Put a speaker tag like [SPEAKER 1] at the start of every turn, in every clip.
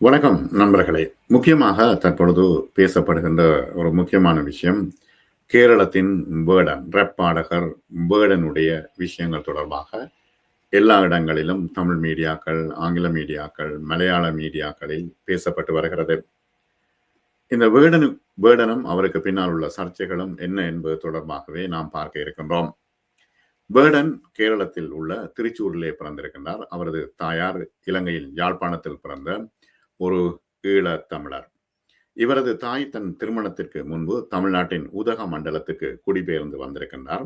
[SPEAKER 1] வணக்கம் நண்பர்களே. முக்கியமாக தற்பொழுது பேசப்படுகின்ற ஒரு முக்கியமான விஷயம், கேரளத்தின் வேடன், ரேப் பாடகர் வேடனுடைய விஷயங்கள் தொடர்பாக எல்லா இடங்களிலும் தமிழ் மீடியாக்கள், ஆங்கில மீடியாக்கள், மலையாள மீடியாக்களில் பேசப்பட்டு வருகிறது. இந்த வேடனும் அவருக்கு பின்னால் உள்ள சர்ச்சைகளும் என்ன என்பது தொடர்பாகவே நாம் பார்க்க இருக்கின்றோம். வேடன் கேரளத்தில் உள்ள திருச்சூரிலே பிறந்திருக்கின்றார். அவரது தாயார் இலங்கையில் யாழ்ப்பாணத்தில் பிறந்த ஒரு ஈழத் தமிழர். இவரது தாய் தன் திருமணத்திற்கு முன்பு தமிழ்நாட்டின் ஊதக மண்டலத்துக்கு குடிபெயர்ந்து வந்திருக்கின்றார்.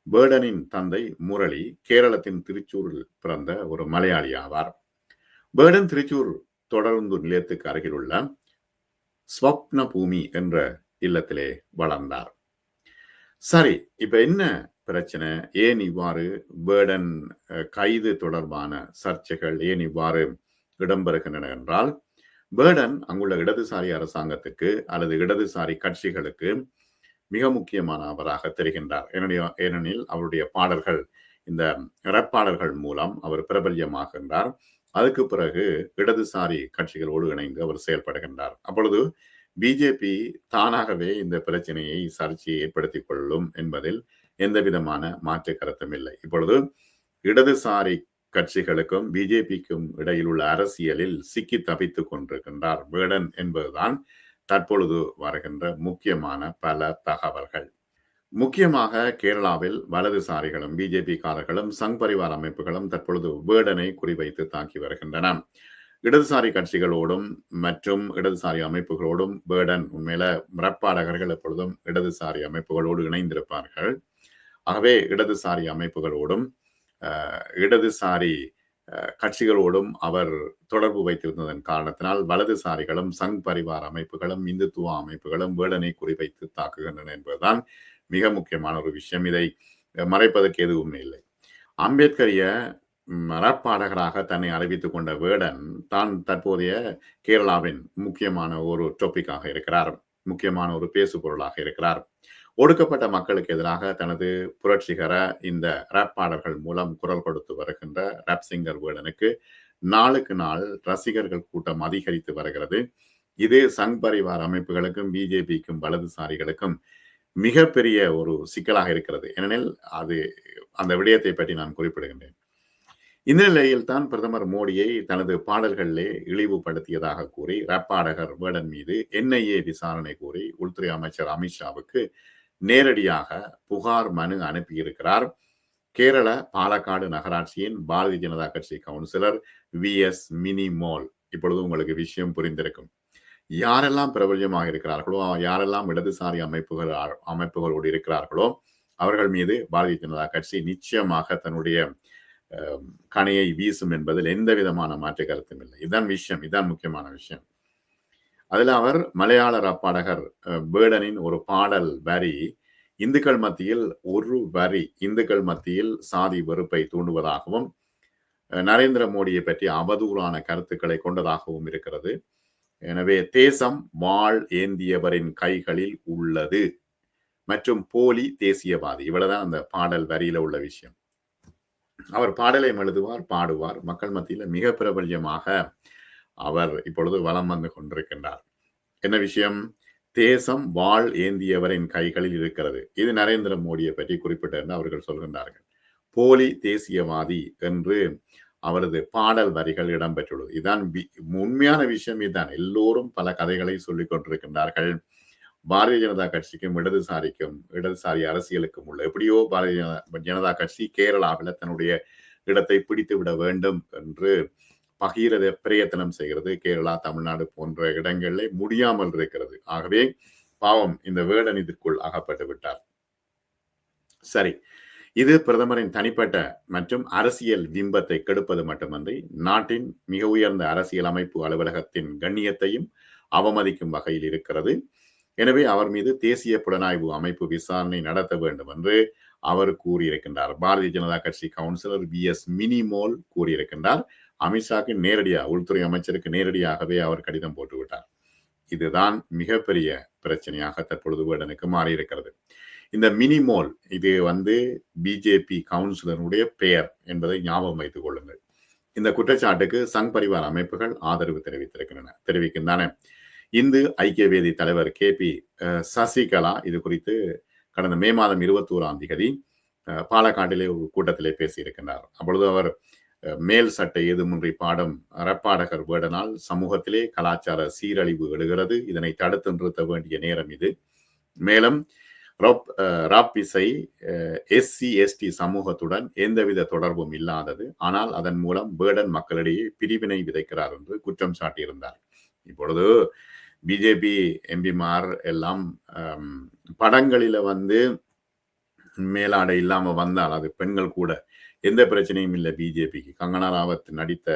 [SPEAKER 1] வேர்டனின் தந்தை முரளி கேரளத்தின் திருச்சூரில் பிறந்த ஒரு மலையாளி ஆவார். வேர்டன் திருச்சூர் தொடருந்து நிலையத்துக்கு அருகில் உள்ள ஸ்வப்ன பூமி என்ற இல்லத்திலே வளர்ந்தார். சரி, இப்ப என்ன பிரச்சனை? ஏன் இவ்வாறு வேர்டன் கைது தொடர்பான சர்ச்சைகள் ஏன் இவ்வாறு இடம்பெறுகின்றன என்றால், வேர்டன் அங்குள்ள இடதுசாரி அரசாங்கத்துக்கு அல்லது இடதுசாரி கட்சிகளுக்கு மிக முக்கியமானவராக தெரிகின்றார். ஏனெனில் அவருடைய பாடல்கள், இந்த ரேப் பாடல்கள் மூலம் அவர் பிரபல்யமாகின்றார். அதுக்கு பிறகு இடதுசாரி கட்சிகளோடு இணைந்து அவர் செயல்படுகின்றார். அப்பொழுது பிஜேபி தானாகவே இந்த பிரச்சனையை சர்ச்சையை ஏற்படுத்திக் கொள்ளும் என்பதில் எந்த விதமான மாற்று கருத்தும் இல்லை. இப்பொழுது இடதுசாரி கட்சிகளுக்கும் பிஜேபிக்கும் இடையில் உள்ள அரசியலில் சிக்கி தப்பித்துக் கொண்டிருக்கின்றார் வேர்டன் என்பதுதான் தற்பொழுது வருகின்ற முக்கியமான பல தகவல்கள். முக்கியமாக கேரளாவில் வலதுசாரிகளும் பிஜேபி காரர்களும் சங் பரிவார் அமைப்புகளும் தற்பொழுது வேர்டனை குறிவைத்து தாக்கி வருகின்றன. இடதுசாரி கட்சிகளோடும் மற்றும் இடதுசாரி அமைப்புகளோடும் வேர்டன் உண்மையில ரப்பாடகர்கள் எப்பொழுதும் இடதுசாரி அமைப்புகளோடு இணைந்திருப்பார்கள். ஆகவே இடதுசாரி அமைப்புகளோடும் இடதுசாரி கட்சிகளோடும் அவர் தொடர்பு வைத்திருந்ததன் காரணத்தினால் வலதுசாரிகளும் சங் பரிவார் அமைப்புகளும் இந்துத்துவ அமைப்புகளும் வேர்டனை குறிவைத்து தாக்குகின்றன என்பதுதான் மிக முக்கியமான ஒரு விஷயம். இதை மறைப்பதற்கு எதுவும் இல்லை. அம்பேத்கரிய ரேப் பாடகராக தன்னை அறிவித்துக் கொண்ட வேர்டன் தான் தற்போதைய கேரளாவின் முக்கியமான ஒரு டாபிக்காக இருக்கிறார், முக்கியமான ஒரு பேசு பொருளாக இருக்கிறார். ஒடுக்கப்பட்ட மக்களுக்கு எதிராக தனது புரட்சிகர இந்த ரேப் பாடல்கள் மூலம் குரல் கொடுத்து வருகின்ற ரேப் சிங்கர் வேர்டனுக்கு நாளுக்கு நாள் ரசிகர்கள் கூட்டம் அதிகரித்து வருகிறது. இது சங் பரிவார் அமைப்புகளுக்கும் பிஜேபிக்கும் வலதுசாரிகளுக்கும் மிகப்பெரிய ஒரு சிக்கலாக இருக்கிறது. ஏனெனில் அந்த விடயத்தை பற்றி நான் குறிப்பிடுகின்றேன். இந்த நிலையில் தான் பிரதமர் மோடியை தனது பாடல்களிலே இழிவுபடுத்தியதாக கூறி ரேப் பாடகர் வேர்டன் மீது NIA விசாரணை கூறி உள்துறை அமைச்சர் அமித்ஷாவுக்கு நேரடியாக புகார் மனு அனுப்பியிருக்கிறார் கேரள பாலக்காடு நகராட்சியின் பாரதிய ஜனதா கட்சி கவுன்சிலர் VS மினிமோல். இப்பொழுது உங்களுக்கு விஷயம் புரிந்திருக்கும். யாரெல்லாம் பிரபல்யமாக இருக்கிறார்களோ, யாரெல்லாம் இடதுசாரி அமைப்புகளோடு இருக்கிறார்களோ அவர்கள் மீது பாரதிய ஜனதா கட்சி நிச்சயமாக தன்னுடைய கணையை வீசும் என்பதில் எந்த விதமான மாற்று கருத்தும் இல்லை. இதுதான் விஷயம், இதுதான் முக்கியமான விஷயம். அதில் அவர் மலையாள ரப்பாடகர் வேர்டனின் ஒரு பாடல் வரி இந்துக்கள் மத்தியில் இந்துக்கள் மத்தியில் சாதி வெறுப்பை தூண்டுவதாகவும் நரேந்திர மோடியை பற்றி அவதூறான கருத்துக்களை கொண்டதாகவும் இருக்கிறது. எனவே தேசம் வாள் ஏந்தியவரின் கைகளில் உள்ளது மற்றும் போலி தேசியவாதி, இவ்வளவுதான் அந்த பாடல் வரியில உள்ள விஷயம். அவர் பாடலை எழுதுவார், பாடுவார். மக்கள் மத்தியில் மிக பிரபல்யமாக அவர் இப்பொழுது வலம் வந்து கொண்டிருக்கின்றார். என்ன விஷயம்? தேசம் வாள் ஏந்தியவரின் கைகளில் இருக்கிறது. இது நரேந்திர மோடியை பற்றி குறிப்பிட்டு அவர்கள் சொல்கின்றார்கள். போலி தேசியவாதி என்று அவரது பாடல் வரிகள் இடம்பெற்றுள்ளது. இதுதான் உண்மையான விஷயம். இதுதான் எல்லோரும் பல கதைகளை சொல்லிக் கொண்டிருக்கின்றார்கள். பாரதிய ஜனதா கட்சிக்கும் இடதுசாரி அரசியலுக்கும் உள்ள எப்படியோ பாரதிய ஜனதா கட்சி கேரளாவில் தன்னுடைய இடத்தை பிடித்து விட வேண்டும் என்று பகீரத பிரயத்தனம் செய்கிறது. கேரளா, தமிழ்நாடு போன்ற இடங்களில் முடியாமல் இருக்கிறது. ஆகவே பாவம் இந்த வேர்டன் இதற்குள் அகப்பட்டு விட்டார். சரி, இது பிரதமரின் தனிப்பட்ட மற்றும் அரசியல் பிம்பத்தை கெடுப்பது மட்டுமன்றி நாட்டின் மிக உயர்ந்த அரசியல் அமைப்பு அலுவலகத்தின் கண்ணியத்தையும் அவமதிக்கும் வகையில் இருக்கிறது. எனவே அவர் மீது தேசிய புலனாய்வு அமைப்பு விசாரணை நடத்த வேண்டும் என்று அவர் கூறியிருக்கின்றார். பாரதிய ஜனதா கட்சி கவுன்சிலர் VS மினிமோல் கூறியிருக்கின்றார். அமித்ஷாக்கு நேரடியாக, உள்துறை அமைச்சருக்கு நேரடியாகவே அவர் கடிதம் போட்டுவிட்டார். இதுதான் மிகப்பெரிய பிரச்சனையாக தற்பொழுது வேர்டனுக்கு மாறியிருக்கிறது. இந்த மினிமோல் இது பிஜேபி கவுன்சிலருடைய பெயர் என்பதை ஞாபகம் வைத்துக் கொள்ளுங்கள். இந்த குற்றச்சாட்டுக்கு சங் பரிவார் அமைப்புகள் ஆதரவு தெரிவிக்கின்றன. இந்து ஐக்கிய வேதி தலைவர் KP சசிகலா இது குறித்து கடந்த மே மாதம் 21ஆம் தேதி பாலக்காட்டிலே ஒரு கூட்டத்திலே பேசியிருக்கின்றார். அப்பொழுது அவர் மேல் சட்டை ஏதுமின்றி பாடும் ரப்பாடகர் வேடனால் சமூகத்திலே கலாச்சார சீரழிவு எழுகிறது. இதனை தடுத்து நிறுத்த வேண்டிய நேரம் இது. மேலும் ராப் இசை SC/ST சமூகத்துடன் எந்தவித தொடர்பும் இல்லாதது. ஆனால் அதன் மூலம் வேடன் மக்களிடையே பிரிவினை விதைக்கிறார் என்று குற்றம் சாட்டியிருந்தார். இப்பொழுது பிஜேபி எம்பிமார் எல்லாம் படங்களில வந்து மேலாடை இல்லாம வந்தால் அது பெண்கள் கூட எந்த பிரச்சனையும் இல்லை பிஜேபிக்கு. கங்கனா ராவத் நடித்த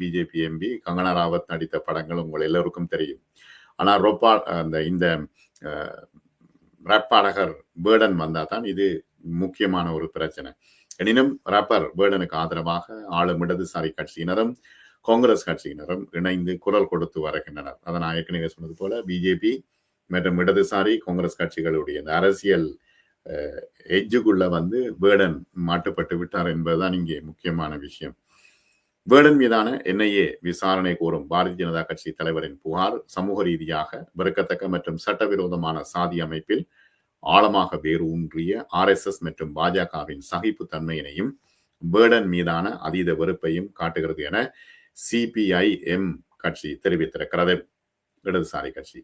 [SPEAKER 1] பிஜேபி எம்பி கங்கனா ராவத் நடித்த படங்கள் உங்கள் எல்லோருக்கும் தெரியும். ஆனால் இந்த ரப்பாடகர் பேர்டன் வந்தா தான் இது முக்கியமான ஒரு பிரச்சனை. எனினும் ரப்பர் பேர்டனுக்கு ஆதரவாக ஆளும் இடதுசாரி கட்சியினரும் காங்கிரஸ் கட்சியினரும் இணைந்து குரல் கொடுத்து வருகின்றனர். அதை நான் ஏற்கனவே சொன்னது போல பிஜேபி மற்றும் இடதுசாரி காங்கிரஸ் கட்சிகளுடைய இந்த அரசியல் எஜ்ஜுக்குள்ள வந்து பேர்டன் மாட்டுப்பட்டு விட்டார் என்பதுதான் இங்கே முக்கியமான விஷயம். பேர்டன் மீதான NIA விசாரணை கோரும் பாரதிய ஜனதா கட்சி தலைவரின் புகார் சமூக ரீதியாக வெறுக்கத்தக்க மற்றும் சட்டவிரோதமான சாதி அமைப்பில் ஆழமாக வேறு ஊன்றிய RSS மற்றும் பாஜகவின் சகிப்பு தன்மையினையும் பேர்டன் மீதான அதீத வெறுப்பையும் காட்டுகிறது என CPIM கட்சி தெரிவித்திருக்கிறது. இடதுசாரி கட்சி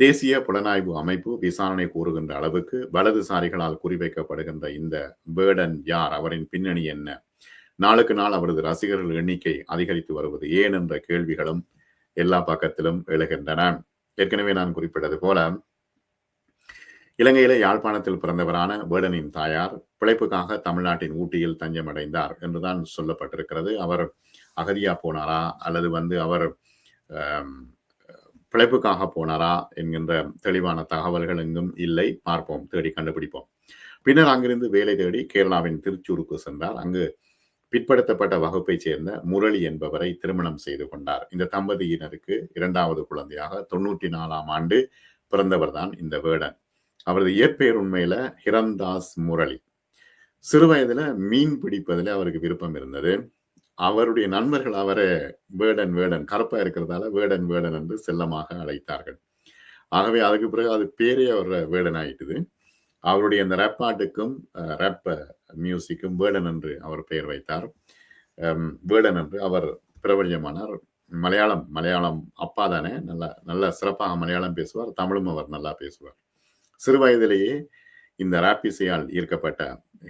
[SPEAKER 1] தேசிய புலனாய்வு அமைப்பு விசாரணை கூறுகின்ற அளவுக்கு வலதுசாரிகளால் குறிவைக்கப்படுகின்ற இந்த பேர்டன் யார், அவரின் பின்னணி என்ன, நாளுக்கு நாள் அவரது ரசிகர்கள் எண்ணிக்கை அதிகரித்து வருவது ஏன் என்ற கேள்விகளும் எல்லா பக்கத்திலும் எழுகின்றன. ஏற்கனவே நான் குறிப்பிட்டது போல இலங்கையில யாழ்ப்பாணத்தில் பிறந்தவரான பேர்டனின் தாயார் பிழைப்புக்காக தமிழ்நாட்டின் ஊட்டியில் தஞ்சமடைந்தார் என்றுதான் சொல்லப்பட்டிருக்கிறது. அவர் அகதியா போனாரா அல்லது வந்து அவர் பிழைப்புக்காக போனாரா என்கின்ற தெளிவான தகவல்கள் எங்கும் இல்லை. பார்ப்போம், தேடி கண்டுபிடிப்போம். பின்னர் அங்கிருந்து வேலை தேடி கேரளாவின் திருச்சூருக்கு சென்றார். அங்கு பிற்படுத்தப்பட்ட வகுப்பைச் சேர்ந்த முரளி என்பவரை திருமணம் செய்து கொண்டார். இந்த தம்பதியினருக்கு இரண்டாவது குழந்தையாக 94ஆம் ஆண்டு பிறந்தவர் தான் இந்த பேர்டன். அவரது இயற்பெயர் உண்மையில ஹிரன்தாஸ் முரளி. சிறு வயதுல மீன் பிடிப்பதில் அவருக்கு விருப்பம் இருந்தது. அவருடைய நண்பர்கள் அவரை வேடன் கருப்பா இருக்கிறதால வேடன் என்று செல்லமாக அழைத்தார்கள். ஆகவே அதுக்கு பிறகு அது பேரே அவர் வேடன் ஆயிட்டுது. அவருடைய அந்த ரேப் பாட்டுக்கும் ரேப் மியூசிக்கும் வேடன் என்று அவர் பெயர் வைத்தார். வேடன் என்று அவர் பிரபல்யமானார். மலையாளம் அப்பா தானே, நல்ல சிறப்பாக மலையாளம் பேசுவார், தமிழும் அவர் நல்லா பேசுவார். சிறு வயதிலேயே இந்த ராப் இசையால் ஈர்க்கப்பட்ட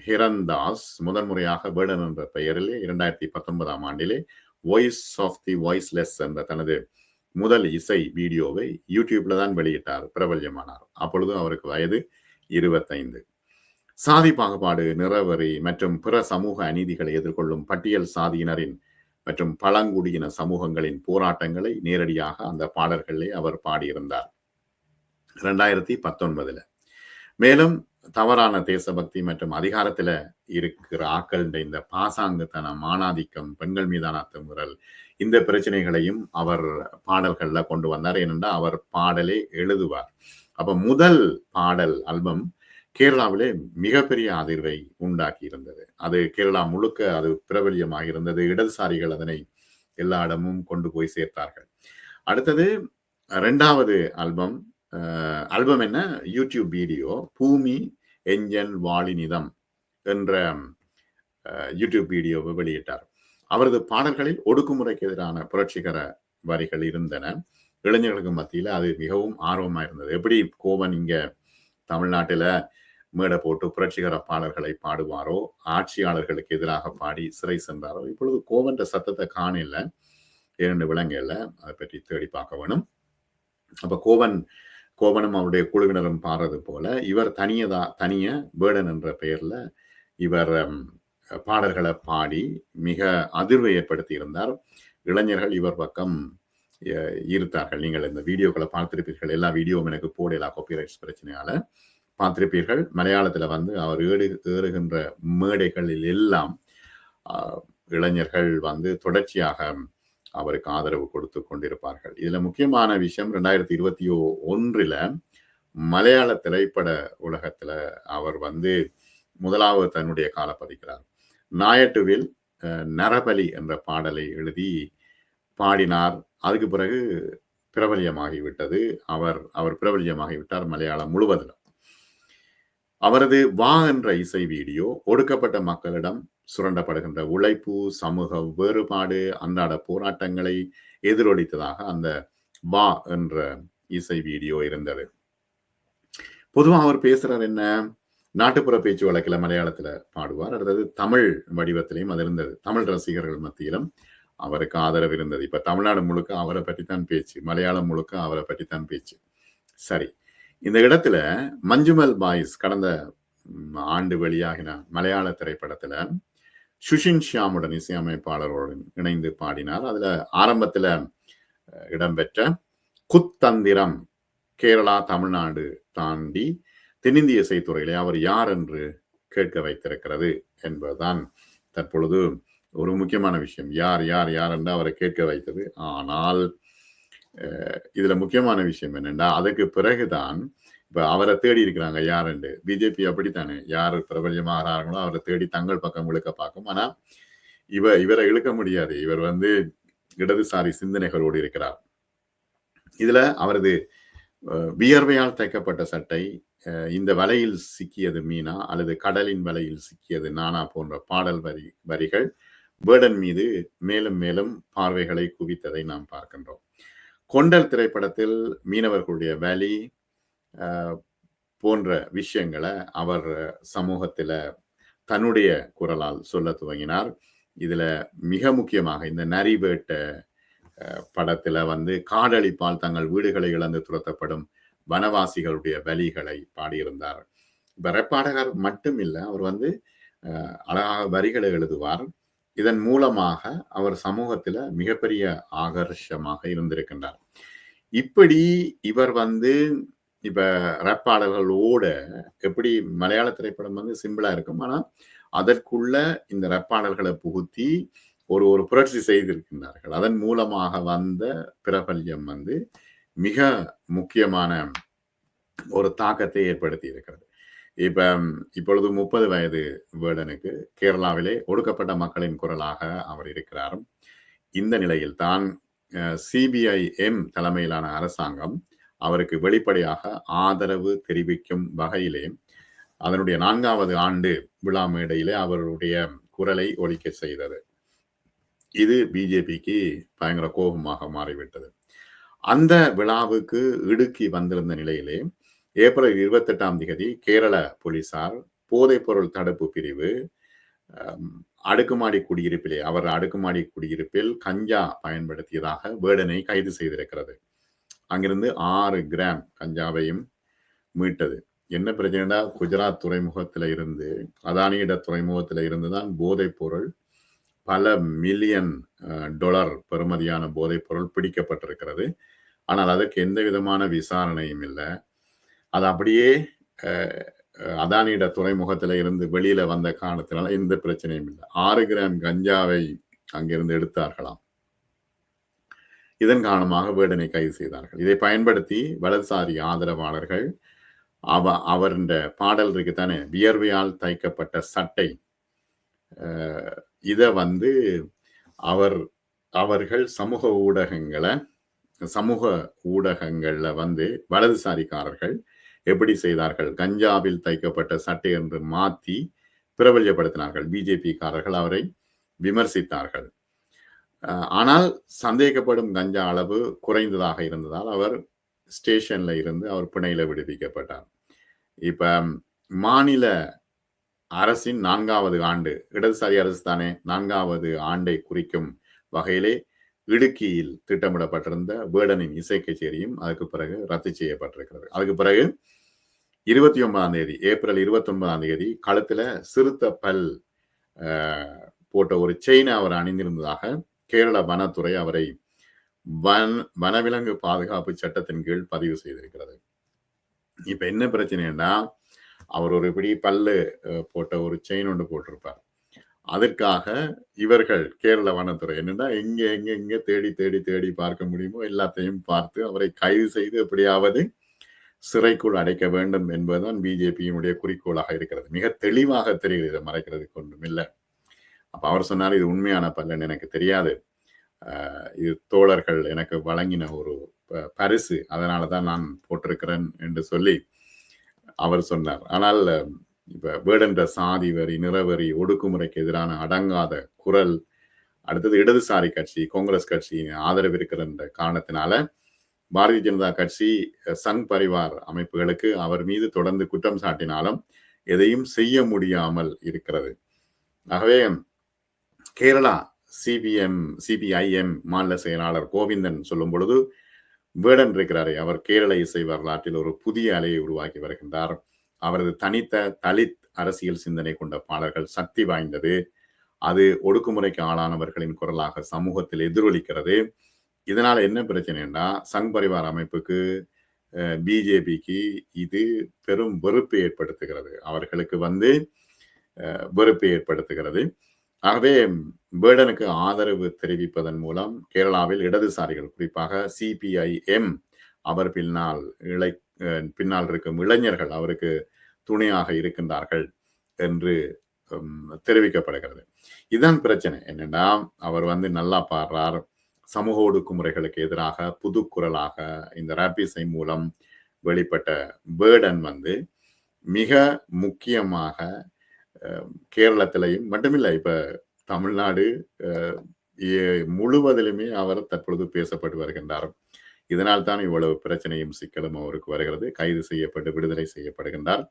[SPEAKER 1] ஹிரன்தாஸ் முதன்முறையாக பேர்டன் என்ற பெயரிலே 2019ஆம் ஆண்டிலே வாய்ஸ் ஆஃப் தி வாய்ஸ்லெஸ் என்ற தனது முதல் இசை வீடியோவை யூடியூப்ல தான் வெளியிட்டார், பிரபல்யமானார். அப்பொழுது அவருக்கு வயது 25. சாதி பாகுபாடு, நிறவரி மற்றும் பிற சமூக அநீதிகளை எதிர்கொள்ளும் பட்டியல் சாதியினரின் மற்றும் பழங்குடியின சமூகங்களின் போராட்டங்களை நேரடியாக அந்த பாடல்களிலே அவர் பாடியிருந்தார் 2019. மேலும் தவறான தேசபக்தி மற்றும் அதிகாரத்துல இருக்கிற ஆக்கள் இந்த பாசாங்குத்தனம், மானாதிக்கம், பெண்கள் மீதான அத்துமுறல், இந்த பிரச்சனைகளையும் அவர் பாடல்கள்ல கொண்டு வந்தார். ஏனென்றால் அவர் பாடலே எழுதுவார். அப்ப முதல் பாடல் ஆல்பம் கேரளாவிலே மிகப்பெரிய அதிர்வை உண்டாக்கி இருந்தது. அது கேரளா முழுக்க அது பிரபல்யமாக இருந்தது. இடதுசாரிகள் அதனை எல்லா இடமும் கொண்டு போய் சேர்த்தார்கள். அடுத்தது 2வது ஆல்பம் என்ன, யூடியூப் வீடியோ பூமி எஞ்சன் வாலினிதம் என்ற யூடியூப் வீடியோவை வெளியிட்டார். அவரது பாடல்களில் ஒடுக்குமுறைக்கு எதிரான புரட்சிகர வரிகள் இருந்தன. இளைஞர்களுக்கு மத்தியில அது மிகவும் ஆர்வமா இருந்தது. எப்படி கோவன் இங்க தமிழ்நாட்டில மேடை போட்டு புரட்சிகர பாடல்களை பாடுவாரோ, ஆட்சியாளர்களுக்கு எதிராக பாடி சிறை சென்றாரோ, இப்பொழுது கோவன்ற சத்தத்தை காணல, 2 விலங்குல அதை பற்றி தேடி பார்க்க வேணும். அப்ப கோவனும் அவருடைய குழுவினரும் பாடுறது போல இவர் தனிய பேர்டன் என்ற பெயர்ல இவர் பாடல்களை பாடி மிக அதிர்வை ஏற்படுத்தி இருந்தார். இளைஞர்கள் இவர் பக்கம் ஈர்த்தார்கள். நீங்கள் இந்த வீடியோக்களை பார்த்திருப்பீர்கள். எல்லா வீடியோவும் எனக்கு போடலா காப்பிரைட்ஸ் பிரச்சனையால பார்த்திருப்பீர்கள். மலையாளத்துல வந்து அவர் ஏறுகின்ற மேடைகளில் எல்லாம் இளைஞர்கள் வந்து தொடர்ச்சியாக அவருக்கு ஆதரவு கொடுத்து கொண்டிருப்பார்கள். இதுல முக்கியமான விஷயம் 2021 மலையாள திரைப்பட உலகத்துல அவர் வந்து முதலாவது தன்னுடைய காலை பதிக்கிறார். நாயட்டுவில் நரபலி என்ற பாடலை எழுதி பாடினார். அதுக்கு பிறகு பிரபல்யமாகிவிட்டது. அவர் அவர் பிரபல்யமாகிவிட்டார் மலையாளம் முழுவதிலும். அவரது வா என்ற இசை வீடியோ ஒடுக்கப்பட்ட மக்களிடம் சுரண்டப்படுகின்ற உழைப்பு, சமூக வேறுபாடு, அன்றாட போராட்டங்களை எதிரொலித்ததாக அந்த வா என்ற இசை வீடியோ இருந்தது. பொதுவாக அவர் பேசுறார் என்ன, நாட்டுப்புற பேச்சு வழக்கில் மலையாளத்துல பாடுவார். அடுத்தது தமிழ் வடிவத்திலையும் அது இருந்தது. தமிழ் ரசிகர்கள் மத்தியிலும் அவருக்கு ஆதரவு இருந்தது. இப்ப தமிழ்நாடு முழுக்க அவரை பற்றித்தான் பேச்சு, மலையாளம் முழுக்க அவரை பற்றித்தான் பேச்சு. சரி, இந்த இடத்துல மஞ்சுமல் பாய்ஸ் கடந்த ஆண்டு வெளியாகின மலையாள திரைப்படத்துல சுஷின் ஷியாமுடன் இசையமைப்பாளருடன் இணைந்து பாடினார். அதுல ஆரம்பத்துல இடம்பெற்ற குத்தந்திரம் கேரளா தமிழ்நாடு தாண்டி தென்னிந்திய இசைத்துறையிலே அவர் யார் என்று கேட்க வைத்திருக்கிறது என்பதுதான் தற்பொழுது ஒரு முக்கியமான விஷயம். யார் யார் யார் என்று அவரை கேட்க வைத்தது. ஆனால் இதுல முக்கியமான விஷயம் என்னென்னா, அதுக்கு பிறகுதான் இப்ப அவரை தேடி இருக்கிறாங்க யார் என்று. பிஜேபி அப்படித்தானே, யார் பிரபல்யமாகிறார்களோ அவரை தேடி தங்கள் பக்கம் இழுக்க பார்க்கும். ஆனா இவரை இழுக்க முடியாது. இவர் இடதுசாரி சிந்தனைகளோடு இருக்கிறார். இதுல அவரது வியர்வையால் தைக்கப்பட்ட சட்டை, இந்த வலையில் சிக்கியது மீனா அல்லது கடலின் வலையில் சிக்கியது நானா போன்ற பாடல் வரிகள் பேர்டன் மீது மேலும் மேலும் பார்வைகளை குவித்ததை நாம் பார்க்கின்றோம். கொண்டல் திரைப்படத்தில் மீனவர்களுடைய வேலி போன்ற விஷயங்களை அவர் சமூகத்துல தன்னுடைய குரலால் சொல்ல துவங்கினார். இதுல மிக முக்கியமாக இந்த நரிவேட்ட படத்துல காடழிப்பால் தங்கள் வீடுகளை இழந்து துரத்தப்படும் வனவாசிகளுடைய வலிகளை பாடியிருந்தார். இப்ப ரெப்பாடகர் மட்டும் இல்ல, அவர் அழகாக வரிகளை எழுதுவார். இதன் மூலமாக அவர் சமூகத்துல மிகப்பெரிய ஆகர்ஷமாக இருந்திருக்கின்றார். இப்படி இவர் இப்ப ரப்பாடல்களோட எப்படி மலையாள திரைப்படம் சிம்பிளா இருக்கும், ஆனா அதற்குள்ள இந்த ரப்பாடல்களை புகுத்தி ஒரு புரட்சி செய்திருக்கின்றார்கள். அதன் மூலமாக வந்த பிரபல்யம் மிக முக்கியமான ஒரு தாக்கத்தை ஏற்படுத்தி இருக்கிறது. இப்பொழுது 30 வயது வேடனுக்கு கேரளாவிலே ஒடுக்கப்பட்ட மக்களின் குரலாக அவர் இருக்கிறார். இந்த நிலையில் தான் CBIM தலைமையிலான அரசாங்கம் அவருக்கு வெளிப்படையாக ஆதரவு தெரிவிக்கும் வகையிலே அதனுடைய 4வது ஆண்டு விழா மேடையிலே அவருடைய குரலை ஒலிக்க செய்தது. இது பிஜேபிக்கு பயங்கர கோபமாக மாறிவிட்டது. அந்த விழாவுக்கு இடுக்கி வந்திருந்த நிலையிலே ஏப்ரல் 28 கேரள போலீசார் போதைப்பொருள் தடுப்பு பிரிவு அடுக்குமாடி குடியிருப்பிலே அவர் அடுக்குமாடி குடியிருப்பில் கஞ்சா பயன்படுத்தியதாக வேடனை கைது செய்திருக்கிறது. அங்கிருந்து 6 கிராம் கஞ்சாவையும் மீட்டது. என்ன பிரச்சனைனா, குஜராத் துறைமுகத்தில இருந்து அதானியிட துறைமுகத்தில இருந்துதான் போதைப் பொருள் பல மில்லியன் டாலர் பெறுமதியான போதைப் பொருள் பிடிக்கப்பட்டிருக்கிறது. ஆனால் அதற்கு எந்த விதமான விசாரணையும் இல்லை. அது அப்படியே அதானியிட துறைமுகத்தில இருந்து வெளியில வந்த காரணத்தினால எந்த பிரச்சனையும் இல்லை. 6 கிராம் கஞ்சாவை அங்கிருந்து எடுத்தார்களாம். இதன் காரணமாக வேடனை கைது செய்தார்கள். இதை பயன்படுத்தி வலதுசாரி ஆதரவாளர்கள் அவருடைய பாடல் இருக்குத்தானே, வியர்வையால் தைக்கப்பட்ட சட்டை, இத அவர்கள் சமூக ஊடகங்கள்ல வலதுசாரிக்காரர்கள் எப்படி செய்தார்கள், கஞ்சாவில் தைக்கப்பட்ட சட்டை என்று மாத்தி பிரபல்யப்படுத்தினார்கள். பிஜேபிக்காரர்கள் அவரை விமர்சித்தார்கள். ஆனால் சந்தேகப்படும் கஞ்சா அளவு குறைந்ததாக இருந்ததால் அவர் ஸ்டேஷன்ல இருந்து அவர் பிணையில விடுவிக்கப்பட்டார். இப்ப மாநில அரசின் 4வது ஆண்டு, இடதுசாரி அரசு தானே, 4வது ஆண்டை குறிக்கும் வகையிலே இடுக்கியில் திட்டமிடப்பட்டிருந்த வேடனின் இசை கச்சேரியும் அதுக்கு பிறகு ரத்து செய்யப்பட்டிருக்கிறது. அதுக்கு பிறகு 29ஆம் தேதி, ஏப்ரல் 29ஆம் தேதி கழுத்துல சிறுத்த பல் போட்ட ஒரு செயினை அவர் அணிந்திருந்ததாக கேரள வனத்துறை அவரை வனவிலங்கு பாதுகாப்பு சட்டத்தின் கீழ் பதிவு செய்திருக்கிறது. இப்ப என்ன பிரச்சனைன்னா, அவர் ஒரு பிடி பல்லு போட்ட ஒரு செயின் ஒன்று போட்டிருப்பார். அதற்காக இவர்கள் கேரள வனத்துறை என்னன்னா எங்க தேடி தேடி தேடி பார்க்க முடியுமோ எல்லாத்தையும் பார்த்து அவரை கைது செய்து எப்படியாவது சிறைக்குள் அடைக்க வேண்டும் என்பதுதான் பிஜேபியினுடைய குறிக்கோளாக இருக்கிறது. மிக தெளிவாக தெரிகிறது, இதை மறைக்கிறதுக்கு ஒன்றும் இல்லை. அப்ப அவர் சொன்னார், இது உண்மையான பலன் எனக்கு தெரியாது. இது தோழர்கள் எனக்கு வழங்கின ஒரு பரிசு, அதனால தான் நான் போட்டிருக்கிறேன் என்று சொல்லி அவர் சொன்னார். ஆனால் இப்ப வேடென்ற சாதி வரி, நிறவரி, ஒடுக்குமுறைக்கு எதிரான அடங்காத குரல், அடுத்தது இடதுசாரி கட்சி, காங்கிரஸ் கட்சியின் ஆதரவு இருக்கிற காரணத்தினால பாரதிய ஜனதா கட்சி சங் பரிவார் அமைப்புகளுக்கு அவர் மீது தொடர்ந்து குற்றம் சாட்டினாலும் எதையும் செய்ய முடியாமல் இருக்கிறது. ஆகவே கேரளா சிபிஐஎம் மாநில செயலாளர் கோவிந்தன் சொல்லும் பொழுது, வேடன் இருக்கிறாரே அவர் கேரள இசை வரலாற்றில் ஒரு புதிய அலையை உருவாக்கி வருகின்றார். அவரது தனித்த தலித் அரசியல் சிந்தனை கொண்ட பாடல்கள் சக்தி வாய்ந்தது. அது ஒடுக்குமுறைக்கு ஆளானவர்களின் குரலாக சமூகத்தில் எதிரொலிக்கிறது. இதனால என்ன பிரச்சனைன்னா, சங் பரிவார் அமைப்புக்கு பிஜேபிக்கு இது பெரும் வெறுப்பை ஏற்படுத்துகிறது. அவர்களுக்கு வெறுப்பை ஏற்படுத்துகிறது. ஆகவே பேர்டனுக்கு ஆதரவு தெரிவிப்பதன் மூலம் கேரளாவில் இடதுசாரிகள், குறிப்பாக சிபிஐஎம், அவர் பின்னால் இருக்கும் இளைஞர்கள் அவருக்கு துணையாக இருக்கின்றார்கள் என்று தெரிவிக்கப்படுகிறது. இதுதான் பிரச்சனை. என்னன்னா, அவர் நல்லா பாடுறார், சமூக ஒடுக்குமுறைகளுக்கு எதிராக புது குரலாக இந்த ராப் இசை மூலம் வெளிப்பட்ட பேர்டன் மிக முக்கியமாக கேரளத்திலையும் மட்டுமில்லை, இப்ப தமிழ்நாடு முழுவதிலுமே அவர் தற்பொழுது பேசப்பட்டு வருகின்றார். இதனால் தான் இவ்வளவு பிரச்சனையும் சிக்கலும் அவருக்கு வருகிறது. கைது செய்யப்பட்டு விடுதலை செய்யப்படுகின்றார்.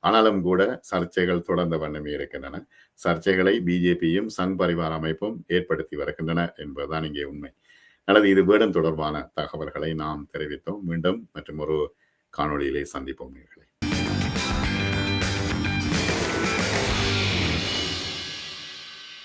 [SPEAKER 1] ஆனாலும் கூட சர்ச்சைகள் தொடர்ந்த வண்ணமே இருக்கின்றன. சர்ச்சைகளை பிஜேபியும் சங் பரிவார் அமைப்பும் ஏற்படுத்தி வருகின்றன என்பதுதான் இங்கே உண்மை. அல்லது இது வேடன் தொடர்பான தகவல்களை நாம் தெரிவித்தோம். மீண்டும் மற்றும் ஒரு காணொளியிலே சந்திப்போம் நேயர்களே.